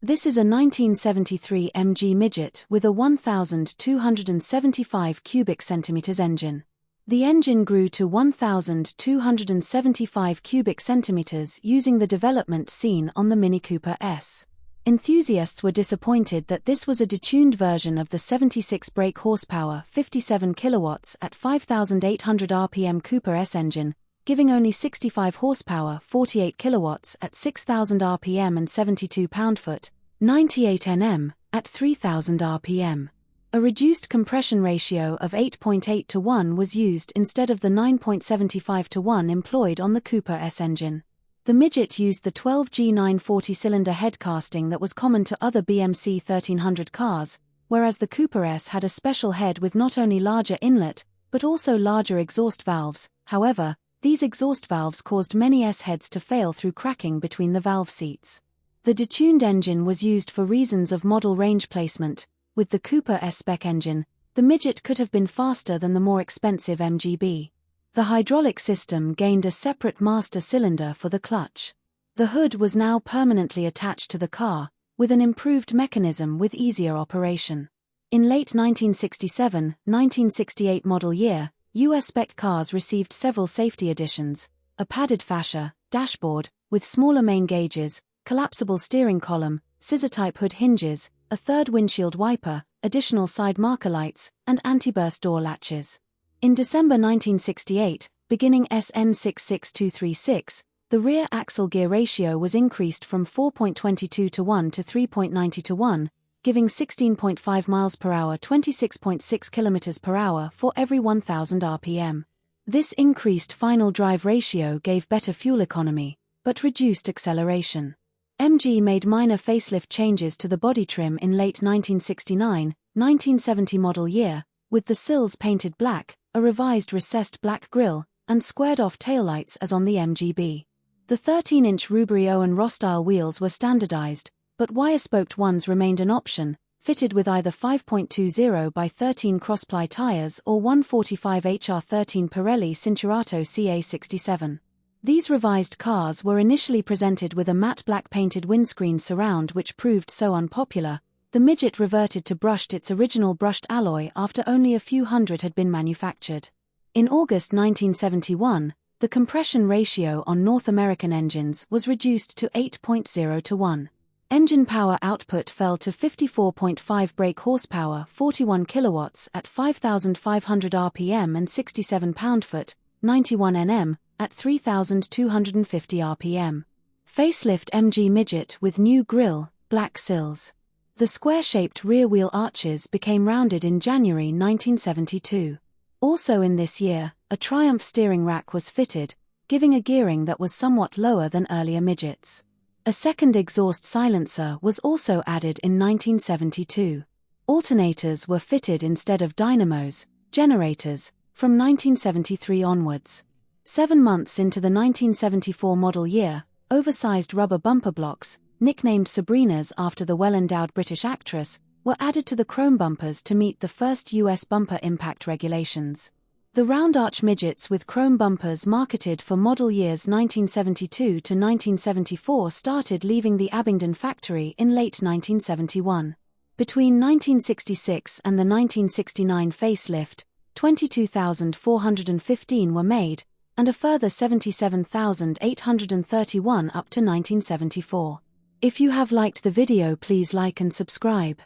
This is a 1973 MG Midget with a 1,275 cubic centimeters engine. The engine grew to 1,275 cubic centimeters using the development seen on the Mini Cooper S. Enthusiasts were disappointed that this was a detuned version of the 76 brake horsepower, 57 kilowatts at 5,800 RPM Cooper S engine, giving only 65 horsepower, 48 kilowatts at 6,000 RPM and 72 pound-foot, 98 Nm, at 3,000 RPM. A reduced compression ratio of 8.8 to 1 was used instead of the 9.75 to 1 employed on the Cooper S engine. The Midget used the 12G 940-cylinder head casting that was common to other BMC 1300 cars, whereas the Cooper S had a special head with not only larger inlet, but also larger exhaust valves. However, these exhaust valves caused many S-heads to fail through cracking between the valve seats. The detuned engine was used for reasons of model range placement. With the Cooper S spec engine, the Midget could have been faster than the more expensive MGB. The hydraulic system gained a separate master cylinder for the clutch. The hood was now permanently attached to the car, with an improved mechanism with easier operation. In late 1967-1968 model year, US spec cars received several safety additions: a padded fascia, dashboard, with smaller main gauges, collapsible steering column, scissor-type hood hinges, a third windshield wiper, additional side marker lights, and anti-burst door latches. In December 1968, beginning SN 66236, the rear axle gear ratio was increased from 4.22 to 1 to 3.90 to 1, giving 16.5 miles per hour, 26.6 kilometers per hour for every 1,000 RPM. This increased final drive ratio gave better fuel economy, but reduced acceleration. MG made minor facelift changes to the body trim in late 1969-1970 model year, with the sills painted black, a revised recessed black grille, and squared-off taillights as on the MGB. The 13-inch Rubery-Owen-Rostyle wheels were standardized, but wire-spoked ones remained an option, fitted with either 5.20 by 13 crossply tires or 145 HR13 Pirelli Cinturato CA67. These revised cars were initially presented with a matte black painted windscreen surround, which proved so unpopular. The Midget reverted to its original brushed alloy after only a few hundred had been manufactured. In August 1971, the compression ratio on North American engines was reduced to 8.0 to 1. Engine power output fell to 54.5 brake horsepower, 41 kilowatts at 5,500 RPM and 67 pound-foot, 91 Nm, at 3,250 RPM. Facelift MG Midget with new grille, black sills. The square-shaped rear wheel arches became rounded in January 1972. Also in this year, a Triumph steering rack was fitted, giving a gearing that was somewhat lower than earlier Midgets. A second exhaust silencer was also added in 1972. Alternators were fitted instead of dynamos, generators, from 1973 onwards. 7 months into the 1974 model year, oversized rubber bumper blocks, nicknamed Sabrinas after the well-endowed British actress, were added to the chrome bumpers to meet the first US bumper impact regulations. The round arch Midgets with chrome bumpers marketed for model years 1972 to 1974 started leaving the Abingdon factory in late 1971. Between 1966 and the 1969 facelift, 22,415 were made, and a further 77,831 up to 1974. If you have liked the video, please like and subscribe.